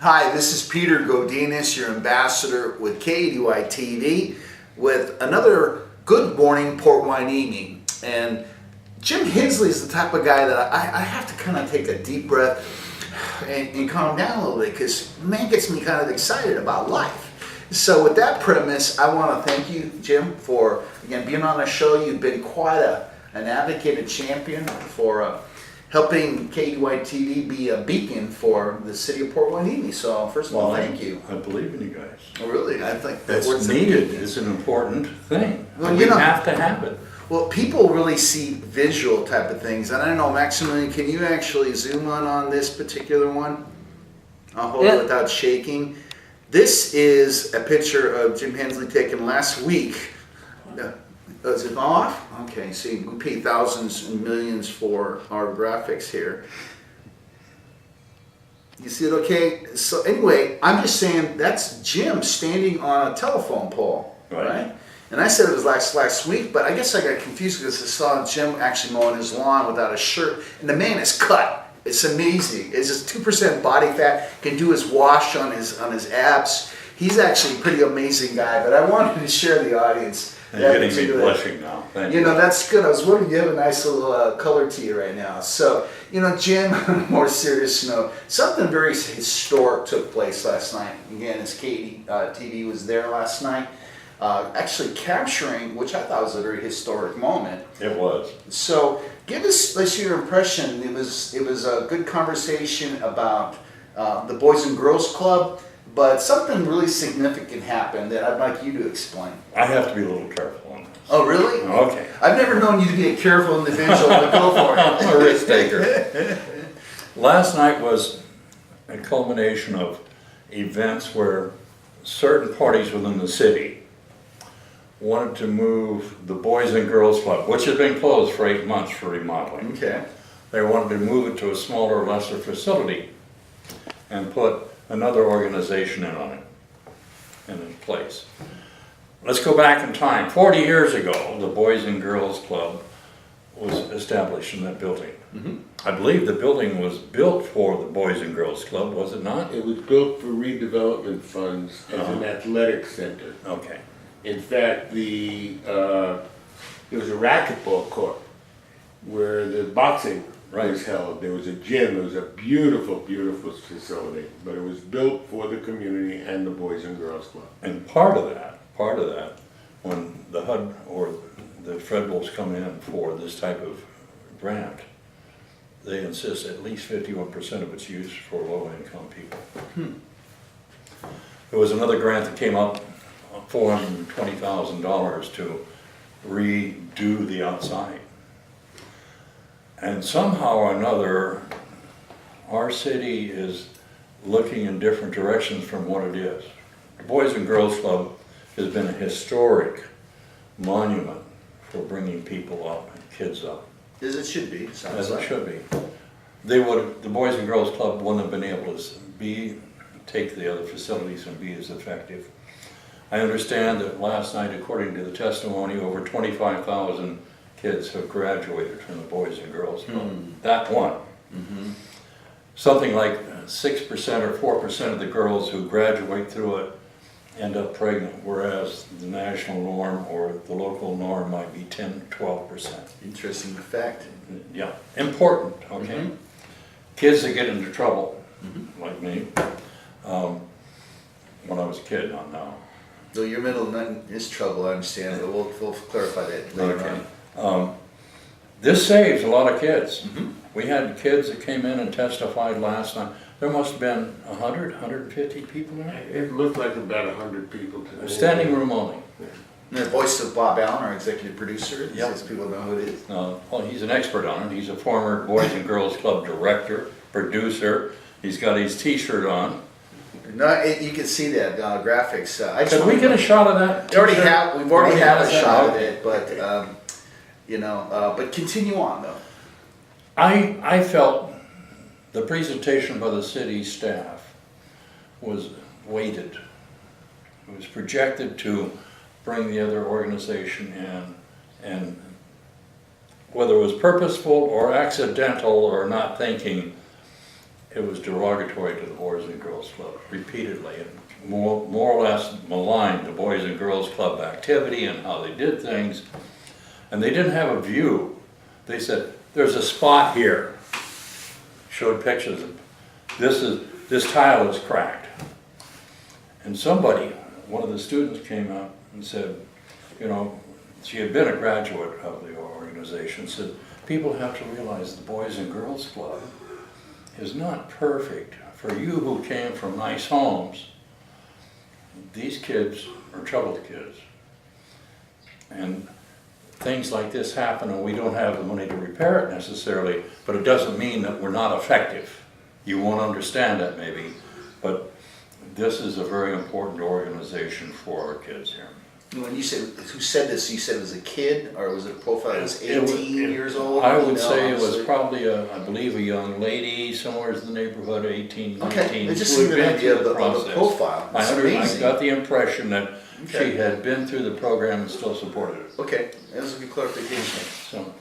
Hi, this is Peter Godinez, your ambassador with KDY TV, with another Good Morning Port Wine Evening. And Jim Hensley is the type of guy that I have to kind of take a deep breath and calm down a little bit, because man gets me kind of excited about life. So with that premise, I want to thank you, Jim, for again being on the show. You've been quite an advocate and champion for helping KDY TV be a beacon for the city of Port Wine. So first of all, thank you. I believe in you guys. Oh, really? I think that's needed. Is an important thing. Well, we have to have it. Well, people really see visual type of things, and I don't know, Maximilian, can you actually zoom on this particular one? I'll hold it without shaking. This is a picture of Jim Hensley taken last week. Is it off? Okay, see, we pay thousands and millions for our graphics here. You see it okay? So anyway, I'm just saying that's Jim standing on a telephone pole, right? And I said it was last week, but I guess I got confused because I saw Jim actually mowing his lawn without a shirt, and the man is cut. It's amazing. It's just 2% body fat, can do his wash on his abs. He's actually a pretty amazing guy, but I wanted to share the audience. And you're getting me blushing now. Thank you. You know, that's good. I was wondering, you have a nice little color to you right now. So, you know, Jim, on a more serious note, something very historic took place last night. Again, as TV was there last night, actually capturing, which I thought was a very historic moment. It was. So, give us, let's see your impression. It was a good conversation about the Boys and Girls Club. But something really significant happened that I'd like you to explain. I have to be a little careful on this. Oh, really? Okay. I've never known you to be a careful individual, but go for it. I'm a risk taker. Last night was a culmination of events where certain parties within the city wanted to move the Boys and Girls Club, which had been closed for 8 months for remodeling. Okay. They wanted to move it to a smaller, lesser facility and put another organization in its place. Let's go back in time. 40 years ago, the Boys and Girls Club was established in that building. I believe the building was built for the Boys and Girls Club, was it not? It was built for redevelopment funds as an athletic center. Okay. In fact, there was a racquetball court where the boxing was held. There was a gym. It was a beautiful, beautiful facility. But it was built for the community and the Boys and Girls Club. And part of that, when the HUD or the Federals come in for this type of grant, they insist at least 51% of its use for low-income people. There was another grant that came up, $420,000 to redo the outside. And somehow or another, our city is looking in different directions from what it is. The Boys and Girls Club has been a historic monument for bringing people up and kids up. As it should be. As it should be. The Boys and Girls Club wouldn't have been able to take the other facilities and be as effective. I understand that last night, according to the testimony, over 25,000 kids have graduated from the Boys and Girls Club. That one. Something like 6% or 4% of the girls who graduate through it end up pregnant, whereas the national norm or the local norm might be 10-12%. Interesting fact. Yeah, important, okay? Kids that get into trouble, like me, when I was a kid, not now. Though your middle name is trouble, I understand, but we'll clarify that later on. This saves a lot of kids. We had kids that came in and testified last night. There must have been 100, 150 people there. It looked like about 100 people today. Standing room only. And the voice of Bob Allen, our executive producer, so people know who it is. Well, he's an expert on it. He's a former Boys and Girls Club director, producer. He's got his t-shirt on. No, you can see that graphics. Can we get a shot of that? We've already had a shot of it, but but continue on though. I felt the presentation by the city staff was weighted. It was projected to bring the other organization in, and whether it was purposeful or accidental or not thinking, it was derogatory to the Boys and Girls Club repeatedly, and more or less maligned the Boys and Girls Club activity and how they did things. And they didn't have a view. They said, there's a spot here. Showed pictures of this tile is cracked. And somebody, one of the students came up and said, you know, she had been a graduate of the organization, said, people have to realize the Boys and Girls Club is not perfect. For you who came from nice homes, these kids are troubled kids. And things like this happen and we don't have the money to repair it necessarily, but it doesn't mean that we're not effective. You won't understand that maybe, but this is a very important organization for our kids here. When you said, who said this, you said it was a kid, or was it a profile that was 18 years old? I would say it was probably, I believe, a young lady, somewhere in the neighborhood, 18, 19. Okay, it just seemed an idea of the profile. It's amazing. I got the impression that she had been through the program and still supported it. Okay, that was a good clarification. So,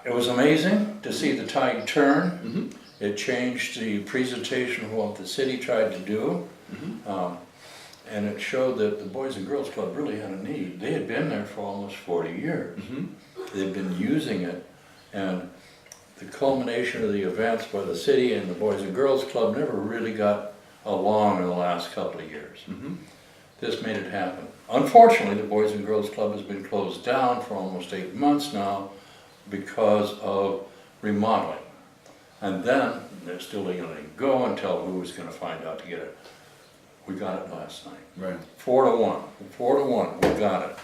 it was amazing to see the tide turn. Mm-hmm. It changed the presentation of what the city tried to do. Mm-hmm. And it showed that the Boys and Girls Club really had a need. They had been there for almost 40 years. Mm-hmm. They'd been using it, and the culmination of the events by the city and the Boys and Girls Club never really got along in the last couple of years. Mm-hmm. This made it happen. Unfortunately, the Boys and Girls Club has been closed down for almost 8 months now because of remodeling. And then they're still going to go until who was going to find out to get it. We got it last night. Right. 4-1. 4-1. We got it.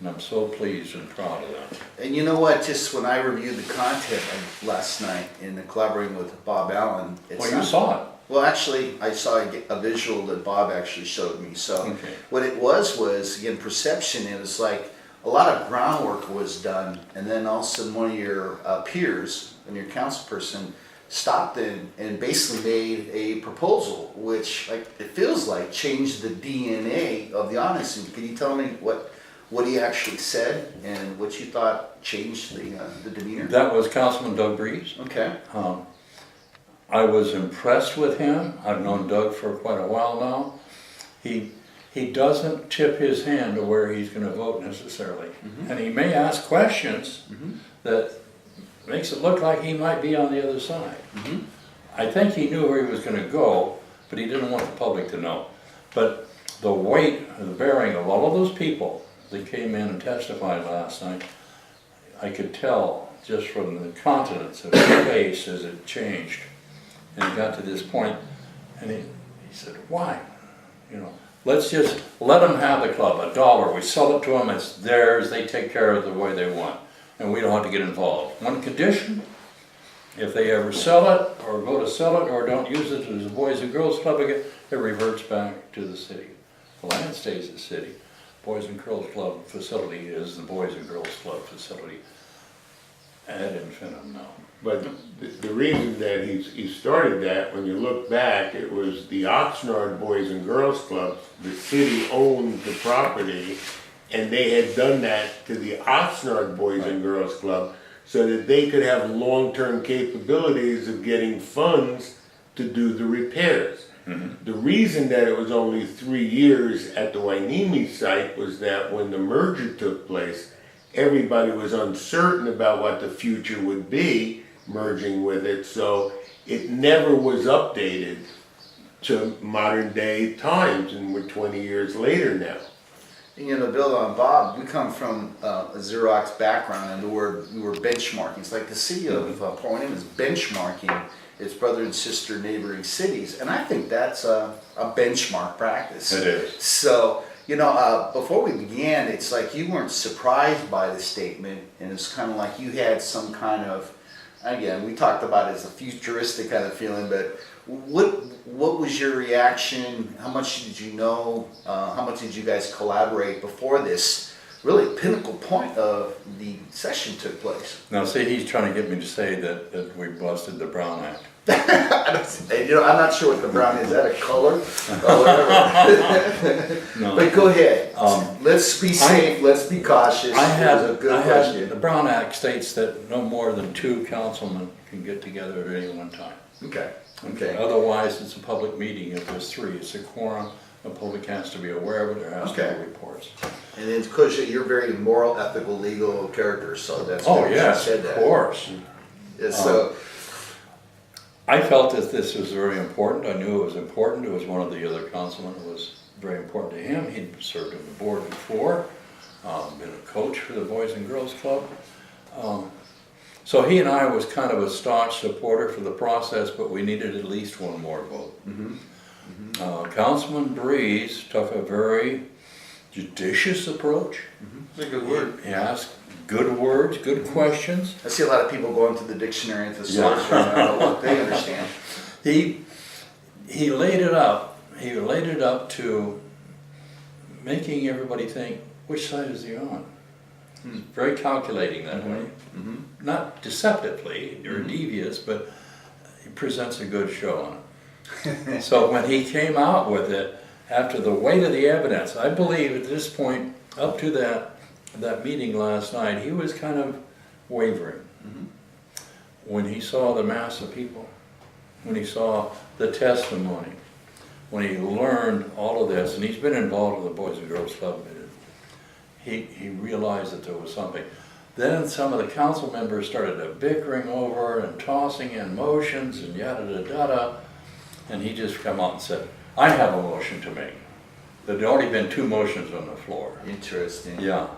And I'm so pleased and proud of that. And you know what? Just when I reviewed the content of last night in collaborating with Bob Allen, You saw it. Well, actually, I saw a visual that Bob actually showed me. So Okay. what it was again perception. It was like a lot of groundwork was done, and then all of a sudden one of your peers and your council person stopped and basically made a proposal, which it feels like changed the DNA of the honesty. Can you tell me what he actually said and what you thought changed the demeanor? That was Councilman Doug Breeze. Okay. I was impressed with him. I've known Doug for quite a while now. He doesn't tip his hand to where he's going to vote necessarily. Mm-hmm. And he may ask questions that makes it look like he might be on the other side. Mm-hmm. I think he knew where he was going to go, but he didn't want the public to know. But the weight and the bearing of all of those people that came in and testified last night, I could tell just from the countenance of his face as it changed. And he got to this point, and he said, why? You know, let's just let them have the club, $1. We sell it to them, it's theirs, they take care of it the way they want. And we don't have to get involved. One condition, if they ever sell it, or go to sell it, or don't use it as a Boys and Girls Club again, it reverts back to the city. The land stays the city. Boys and Girls Club facility is the Boys and Girls Club facility ad infinitum now. But the reason that he started that, when you look back, it was the Oxnard Boys and Girls Club. The city owned the property, and they had done that to the Oxnard Boys and Girls Club so that they could have long-term capabilities of getting funds to do the repairs. Mm-hmm. The reason that it was only 3 years at the Wainimi site was that when the merger took place, everybody was uncertain about what the future would be merging with it, so it never was updated to modern day times, and we're 20 years later now. You know, to build on Bob, we come from a Xerox background, and we were benchmarking. It's like the city of Port Hueneme is benchmarking its brother and sister neighboring cities, and I think that's a benchmark practice. It is. So, you know, before we began, it's like you weren't surprised by the statement, and it's kind of like you had some kind of, again, we talked about it as a futuristic kind of feeling, but what was your reaction? How much did you know? How much did you guys collaborate before this really pinnacle point of the session took place? Now, see, he's trying to get me to say that we busted the Brown Act. I'm not sure what the brown is. Is that a color? Or whatever. No. But go ahead. Um, Let's be safe. Let's be cautious. It was a good question. The Brown Act states that no more than 2 councilmen can get together at any one time. Okay. Okay. Otherwise, it's a public meeting. If there's 3, it's a quorum. The public has to be aware of it. There has to Okay. be reports. And then, because you're very moral, ethical, legal character, so that's Oh, good that yes, you said of that. course. Yeah, so, I felt that this was very important. I knew it was important. It was one of the other councilmen. It was very important to him. He'd served on the board before, been a coach for the Boys and Girls Club. So he and I was kind of a staunch supporter for the process, but we needed at least one more vote. Councilman Breeze took a very judicious approach. that's a good word. He asked good words, good questions. I see a lot of people going to the dictionary and thesaurus right now, what they understand. He laid it up. He laid it up to making everybody think, which side is he on? Very calculating that way. Not deceptively or devious, but he presents a good show on it. So when he came out with it, after the weight of the evidence, I believe at this point, up to that meeting last night, he was kind of wavering. When he saw the mass of people, when he saw the testimony, when he learned all of this, and he's been involved in the Boys and Girls Club, he realized that there was something. Then some of the council members started bickering over and tossing in motions and yada da da da, and he just come out and said, I have a motion to make. There had already been 2 motions on the floor. Interesting. Yeah.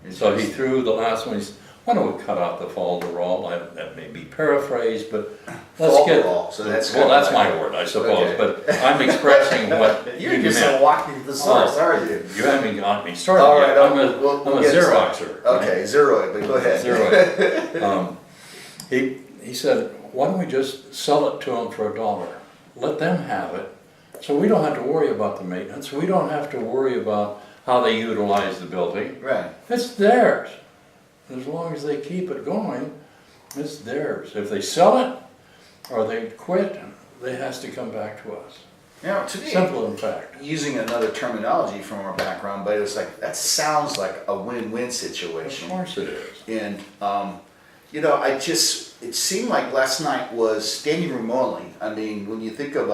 So he threw the last one. He said, why don't we cut out the falderall? That may be paraphrased, but let's get. Falderall, so that's well, kind of that's like- my word, I suppose. Okay. But I'm expressing what You're you just meant. a walking thesaurus, aren't you? You haven't got me started All right, yet. I'm we'll a get Xeroxer. started. Okay, zeroid, but go ahead. Zeroid. He said, why don't we just sell it to them for $1? Let them have it, so we don't have to worry about the maintenance. We don't have to worry about how they utilize the building. Right. It's theirs. As long as they keep it going, it's theirs. If they sell it or they quit, it has to come back to us. Now, to me, Simple in fact. using another terminology from our background, but it's like, that sounds like a win-win Of situation. course it is. And, it seemed like last night was standing room only. I mean, when you think of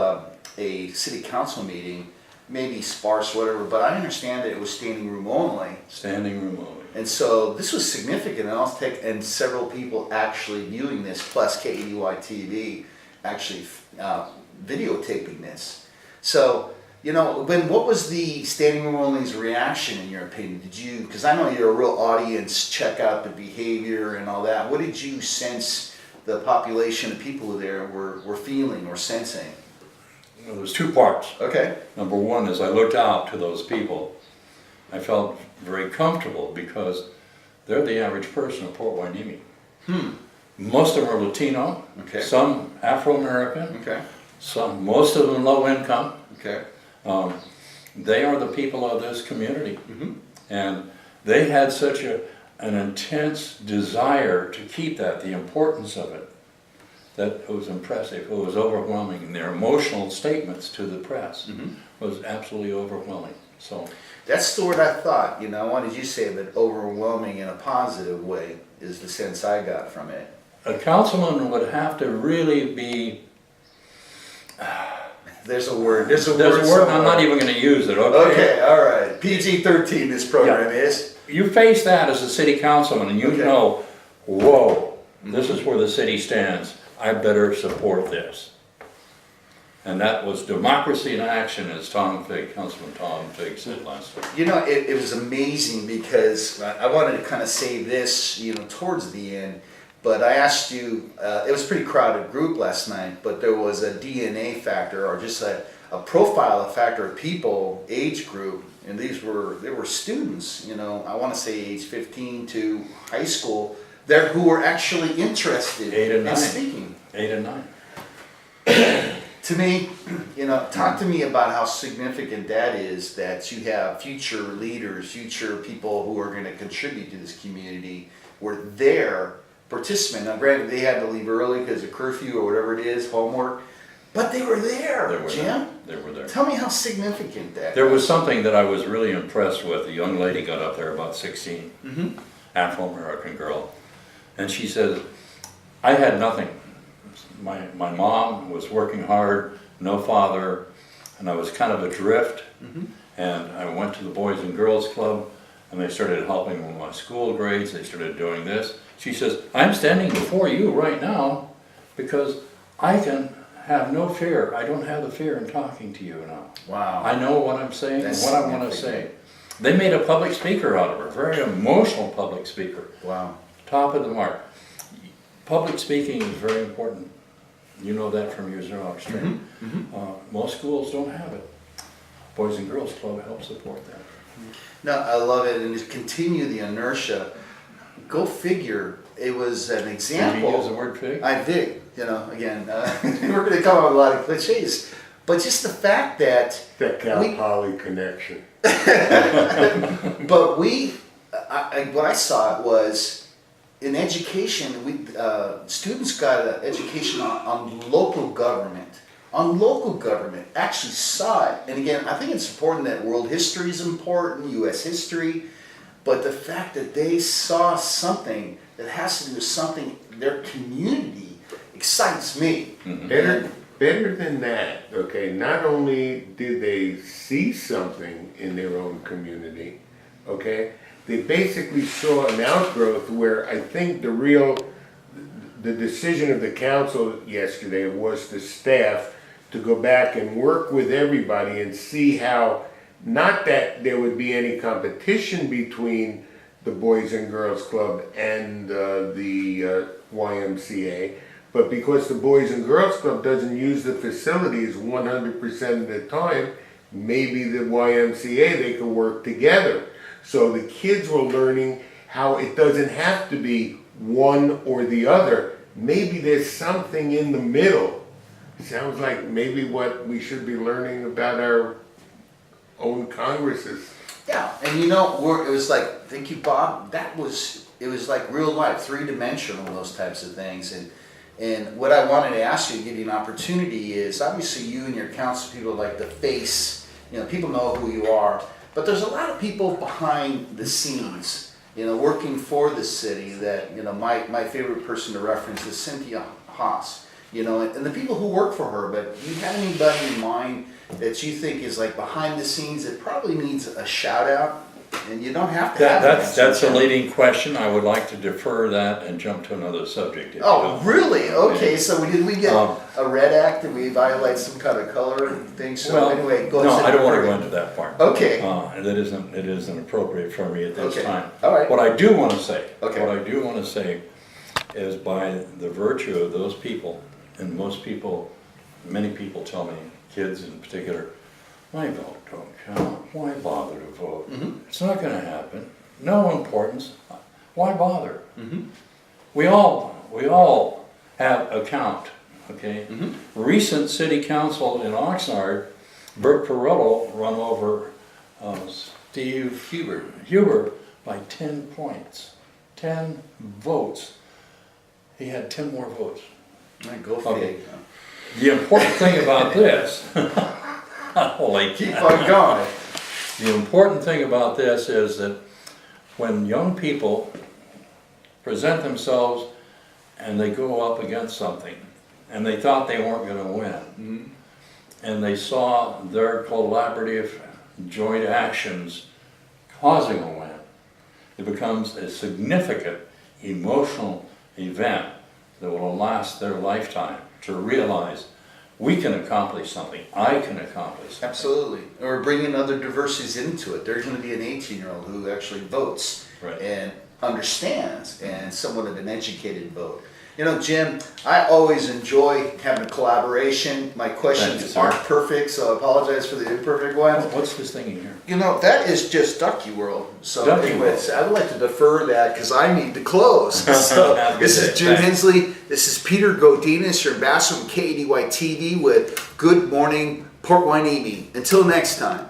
a city council meeting, maybe sparse, whatever, but I understand that it was standing room only. Standing room only. And so this was significant, and several people actually viewing this, plus KEDY TV actually videotaping this. So, what was the standing room only's reaction in your opinion? Did you, because I know you're a real audience, check out the behavior and all that. What did you sense the population of people there were feeling or sensing? Well, there's 2 parts. Okay. Number one, as I looked out to those people, I felt very comfortable because they're the average person of Port Hueneme. Most of them are Latino, Okay. some Afro-American, Okay. most of them low income. Okay. They are the people of this community. And they had such an intense desire to keep that, the importance of it, that it was impressive. It was overwhelming. And their emotional statements to the press was absolutely overwhelming. So That's the word I thought, Why did you say that overwhelming in a positive way is the sense I got from it? a councilman would have to really be. There's a word. There's a word. I'm not even going to use it. Okay. Okay, all right. PG-13 this program is. You face that as a city councilman, and you Okay. know, whoa, this is where the city stands. I better support this. And that was democracy in action, as Councilman Tom Figg said last week. It was amazing because I wanted to kind of say this, towards the end, but I asked you, it was a pretty crowded group last night, but there was a DNA factor or just a profile factor of people, age group, and they were students, I want to say age 15 to high school, there who were actually interested 8 and 9. in speaking. 8 and 9. To me, talk to me about how significant that is, that you have future leaders, future people who are going to contribute to this community, were there participant. Now, granted, they had to leave early because of curfew or whatever it is, homework, but they were there, They were Jim. there. They were there. Tell me how significant that There was something that I was really impressed with. A young lady got up there, about 16, Afro-American girl, and she said, I had nothing. My mom was working hard, no father, and I was kind of adrift, and I went to the Boys and Girls Club, and they started helping with my school grades. They started doing this. She says, I'm standing before you right now because I can have no fear. I don't have the fear in talking to you now. Wow. I know what I'm saying That's and what I want to say. They made a public speaker out of her, very emotional public speaker. Wow. Top of the mark. Public speaking is very important. You know that from your Xerox training. Most schools don't have it. Boys and Girls Club helps support that. No, I love it, and to continue the inertia. Go figure. It was an example. Did you use the word fig? I did. You know, again, we're going to come up with a lot of cliches, but just the fact that That Cal Poly connection. but what I saw was in education, students got an education on local government. On local government, actually saw it. And again, I think it's important that world history is important, U.S. history, but the fact that they saw something that has to do with something, their community, excites me. Better than that, okay, not only did they see something in their own community, okay, they basically saw an outgrowth where I think the decision of the council yesterday was the staff to go back and work with everybody and see how, not that there would be any competition between the Boys and Girls Club and the YMCA, but because the Boys and Girls Club doesn't use the facilities 100% of the time, maybe the YMCA, they could work together. So the kids were learning how it doesn't have to be one or the other. Maybe there's something in the middle. Sounds like maybe what we should be learning about our own congresses. Yeah, and you know, it was like, thank you, Bob. It was like real life, three-dimensional, those types of things. And what I wanted to ask you, to give you an opportunity, is obviously you and your council people like the face. You know, people know who you are, but there's a lot of people behind the scenes, you know, working for the city. That, you know, my favorite person to reference is Cynthia Haas. You know, and the people who work for her. But do you have anybody in mind that you think is like behind the scenes that probably needs a shout out? And you don't have to have That's a leading question. I would like to defer that and jump to another subject. If you Oh, don't. really? Okay, so did we get a red act? Did we violate some kind of color thing? So Well, anyway, go no, ahead. I don't want to go into that part. Okay. It isn't appropriate for me at this Okay. time. All right. What I do want to say, Okay. is by the virtue of those people, and many people tell me, kids in particular, my vote don't count. Why bother to vote? It's not going to happen. No importance. Why bother? We all have a count. Okay. Recent city council in Oxnard, Bert Perillo run over Steve Huber by 10 points, 10 votes. He had 10 more votes. Go Okay. fig. The important thing about this, holy Keep on going. The important thing about this is that when young people present themselves and they go up against something, and they thought they weren't going to win, and they saw their collaborative joint actions causing a win, it becomes a significant emotional event that will last their lifetime, to realize we can accomplish something, I can accomplish something. Absolutely. Or bringing other diversities into it. There's going to be an 18-year-old who actually votes Right. and understands, and somewhat of an educated vote. You know, Jim, I always enjoy having a collaboration. My questions sir. aren't perfect, so I apologize for the imperfect ones. What's this thing in here? You know, that is just Ducky World. So Ducky anyways, I would like to defer that because I need to close. So Have a this good is day. Jim Thanks. Hensley. This is Peter Godinez, your ambassador from KADY TV with Good Morning Port Wine Evening. Until next time.